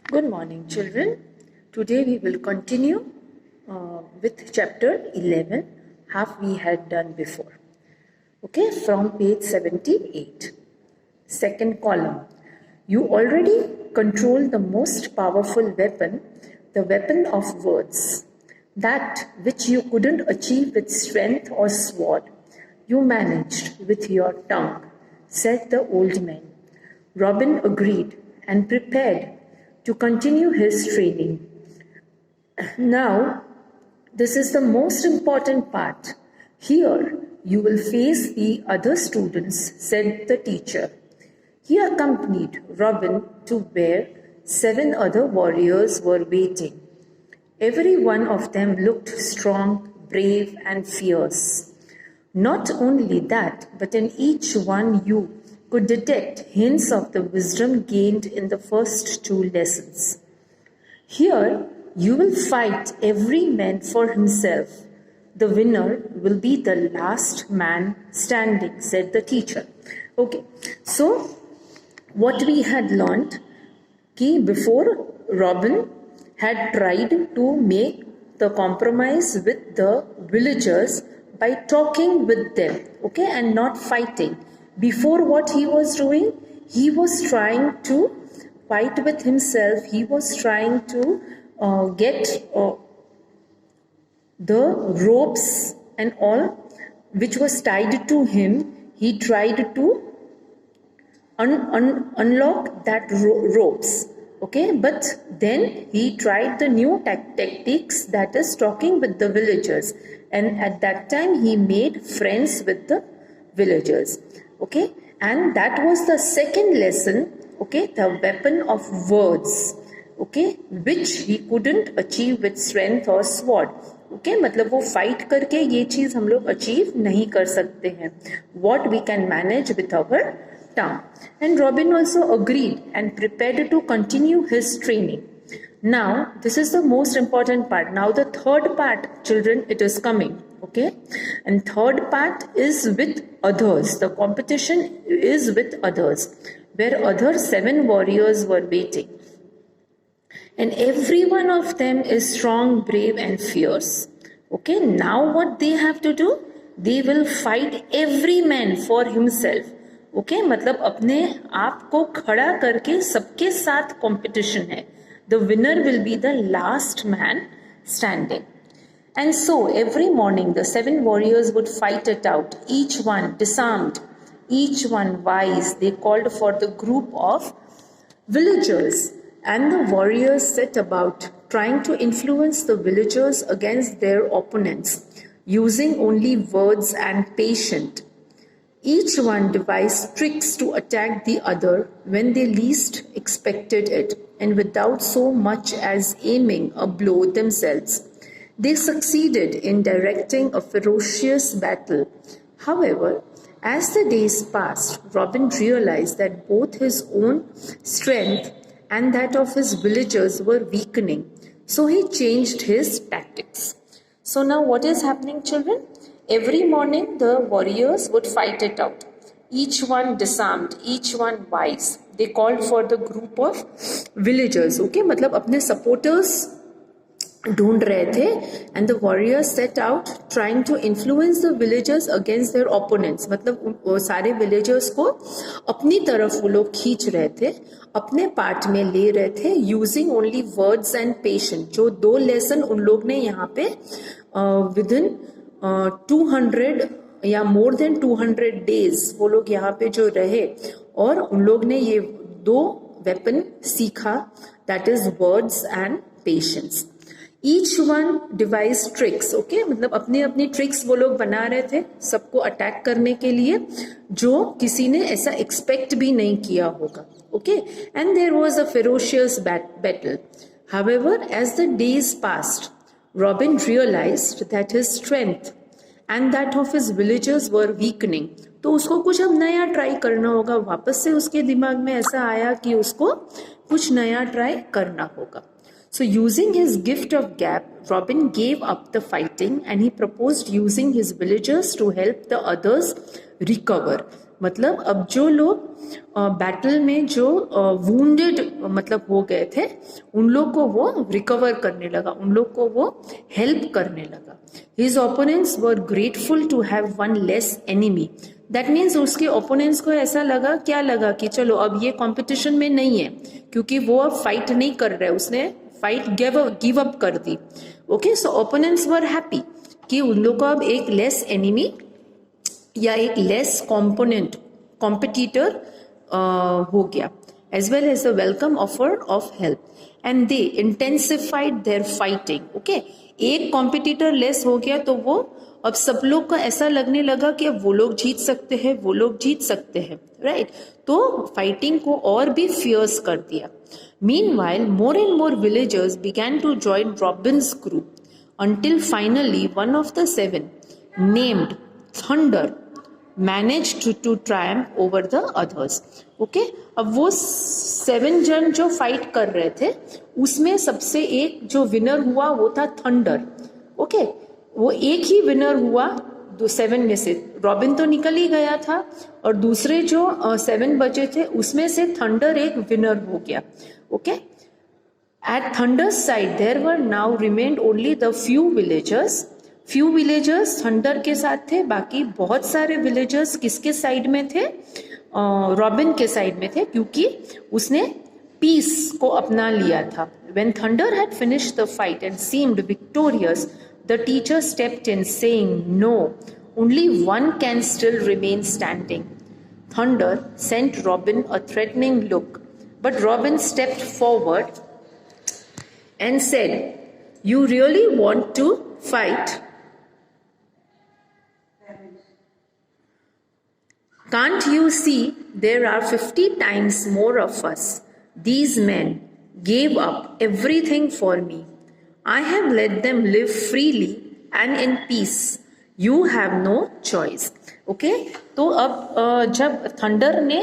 Good morning, children. Today we will continue with chapter 11, half we had done before. Okay, from page 78. Second column. You already control the most powerful weapon, the weapon of words. That which you couldn't achieve with strength or sword, you managed with your tongue, said the old man. Robin agreed and prepared to continue his training. Now, this is the most important part. Here, you will face the other students, said the teacher. He accompanied Robin to where 7 other warriors were waiting. Every one of them looked strong, brave, and fierce. Not only that, but in each one you could detect hints of the wisdom gained in the first 2 lessons. Here, you will fight every man for himself. The winner will be the last man standing, said the teacher. Okay, so what we had learned, before Robin had tried to make the compromise with the villagers by talking with them, okay, and not fighting. Before, what he was doing, he was trying to fight with himself. He was trying to get the ropes and all which was tied to him. He tried to unlock that ropes, okay, but then he tried the new tactics, that is talking with the villagers, and at that time he made friends with the villagers, okay, and that was the second lesson, okay, the weapon of words, okay, which he couldn't achieve with strength or sword. Okay मतलब वो fight करके ये चीज हम लोग achieve नहीं कर सकते हैं. What we can manage with our tongue. And Robin also agreed and prepared to continue his training. Now, this is the most important part. Now, the third part, children, it is coming. Okay, and third part is with others. The competition is with others, where other 7 warriors were waiting. And every one of them is strong, brave, and fierce. Okay, now what they have to do? They will fight every man for himself. Okay, मतलब अपने आप को खड़ा करके सबके साथ competition है. The winner will be the last man standing. And so every morning the 7 warriors would fight it out, each one disarmed, each one wise. They called for the group of villagers. And the warriors set about trying to influence the villagers against their opponents, using only words and patience. Each one devised tricks to attack the other when they least expected it, and without so much as aiming a blow themselves. They succeeded in directing a ferocious battle. However, as the days passed, Robin realized that both his own strength and that of his villagers were weakening. So he changed his tactics. So now what is happening, children? Every morning the warriors would fight it out. Each one disarmed, each one wise. They called for the group of villagers. Okay, मतलब अपने supporters ढूंढ रहे थे, and the warriors set out trying to influence the villagers against their opponents. मतलब सारे villagers को अपनी तरफ वो लोग खींच रहे थे, अपने पार्ट में ले रहे थे, using only words and patience. जो 2 लेसन उन लोग ने यहाँ पे within 200 या more than 200 days वो लोग यहाँ पे जो रहे, और उन लोग ने ये 2 वेपन सीखा, that is words and patience. Each one devised tricks, okay, मतलब अपने अपने ट्रिक्स वो लोग बना रहे थे सबको अटैक करने के लिए, जो किसी ने ऐसा एक्सपेक्ट भी नहीं किया होगा. Okay, and there was a ferocious battle. However, as the days passed, Robin realized that his strength and that of his villagers were weakening. तो उसको कुछ अब नया ट्राई करना होगा. वापस से उसके दिमाग में ऐसा आया कि उसको कुछ नया ट्राई करना होगा. So using his gift of gab, Robin gave up the fighting and he proposed using his villagers to help the others recover. मतलब अब जो लोग बैटल में जो वुंडेड मतलब हो गए थे, उन लोग को वो रिकवर करने लगा, उन लोग को वो हेल्प करने लगा. His opponents were grateful to have one less enemy. That means उसके ओपोनेंट्स को ऐसा लगा, क्या लगा कि चलो अब ये कंपटीशन में नहीं है, क्योंकि वो अब फाइट नहीं कर रहा है, उसने फाइट गिव अप कर दी. Okay, so opponents were happy कि उन लोग को अब एक लेस एनिमी या एक लेस कॉम्पिटिटर हो गया, as well as a welcome offer of help, and they intensified their fighting. Okay, एक कॉम्पिटिटर लेस हो गया तो वो अब सब लोग को ऐसा लगने लगा कि अब वो लोग जीत सकते हैं, वो लोग जीत सकते हैं, राइट? तो फाइटिंग को और भी फियर्स कर दिया. Meanwhile, more and more villagers began to join Robin's group until finally one of the seven, named Thunder, managed to triumph over the others. Okay, अब वो 7 जन जो फाइट कर रहे थे उसमें सबसे एक जो विनर हुआ वो था थंडर. ओके, वो एक ही विनर हुआ 7 में से. रॉबिन तो निकल ही गया था और दूसरे जो 7 बचे थे उसमें से थंडर एक विनर हो गया. Okay, at Thunder's side there were now remained only the few villagers. Few villagers thunder के साथ थे, बाकी बहुत सारे विलेजर्स किसके साइड में थे? रॉबिन के साइड में थे, क्योंकि उसने पीस को अपना लिया था. When Thunder had finished the fight and seemed victorious, the teacher stepped in, saying, "No, only one can still remain standing." Thunder sent Robin a threatening look, but Robin stepped forward and said, "You really want to fight? Can't you see there are 50 times more of us? These men gave up everything for me. I have let them live freely and in peace. You have no choice." Okay, तो अब जब thunder ने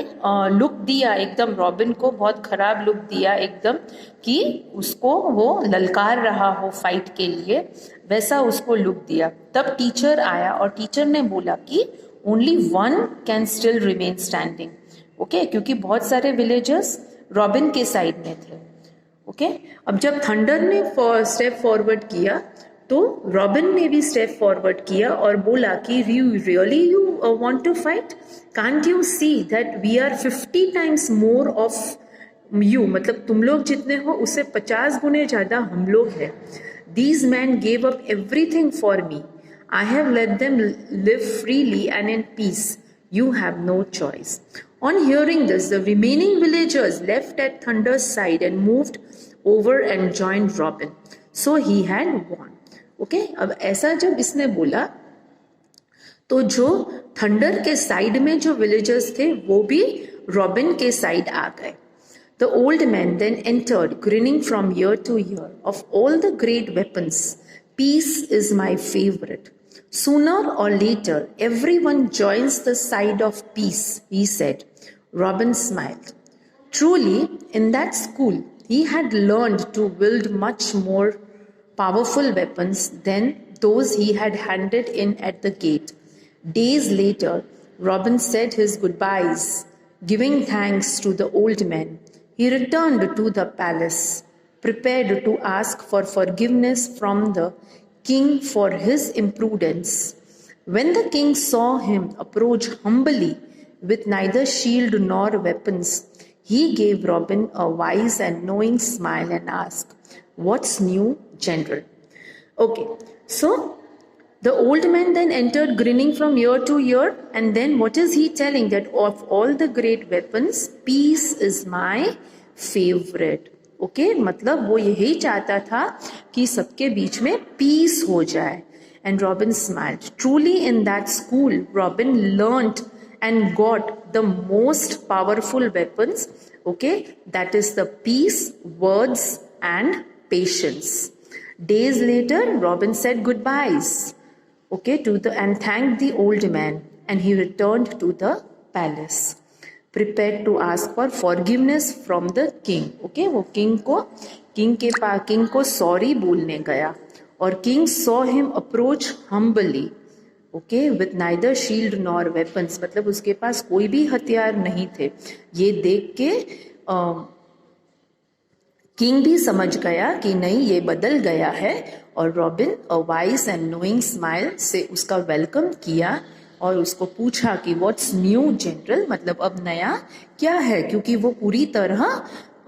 look दिया एकदम robin को, बहुत खराब look दिया एकदम कि उसको वो ललकार रहा हो फाइट के लिए, वैसा उसको लुक दिया. तब टीचर आया और टीचर ने बोला कि only one can still remain standing. Okay, क्योंकि बहुत सारे विलेजर्स रॉबिन के साइड में थे. ओके, अब जब थंडर ने स्टेप फॉरवर्ड किया तो रॉबिन ने भी स्टेप फॉरवर्ड किया और बोला कि you want to fight? Can't you see that we are 50 times more of you, मतलब तुम लोग जितने हो उससे 50 गुने ज्यादा हम लोग हैं. These men gave up everything for me. I have let them live freely and in peace. You have no choice. On hearing this, the remaining villagers left at Thunder's side and moved over and joined Robin. So he had won. Okay, अब ऐसा जब इसने बोला तो जो thunder के side में जो विलेजर्स थे वो भी रॉबिन के साइड आ गए. The old man then entered, grinning from ear to ear. Of all the great weapons, peace is my favorite. Sooner or later, everyone joins the side of peace, he said. Robin smiled. Truly, in that school, he had learned to wield much more powerful weapons than those he had handed in at the gate. Days later, Robin said his goodbyes, giving thanks to the old man. He returned to the palace, prepared to ask for forgiveness from the king for his imprudence. When the king saw him approach humbly with neither shield nor weapons, he gave Robin a wise and knowing smile and asked, "What's new, General?" Okay, so the old man then entered, grinning from ear to ear, and then what is he telling? That of all the great weapons, peace is my favorite. Okay, मतलब वो यही चाहता था कि सबके बीच में peace हो जाए. And Robin smiled. Truly in that school Robin learned and got the most powerful weapons. Okay, that is the peace, words and patience. Days later, Robin said goodbyes, okay, and thanked the old man, and he returned to the palace, prepared to ask for forgiveness from the king. Okay, वो king को sorry बोलने गया और king saw him approach humbly okay, with neither shield nor weapons, मतलब उसके पास कोई भी हथियार नहीं थे। ये देख के किंग भी समझ गया कि नहीं, ये बदल गया है, और robin a wise and knowing smile से उसका वेलकम किया और उसको पूछा कि व्हाट्स न्यू जनरल, मतलब अब नया क्या है, क्योंकि वो पूरी तरह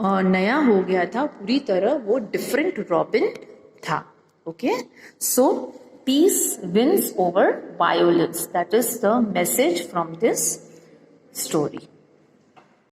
नया हो गया था, पूरी तरह वो डिफरेंट रॉबिन था। Okay, so peace wins over violence, that is the message from this story.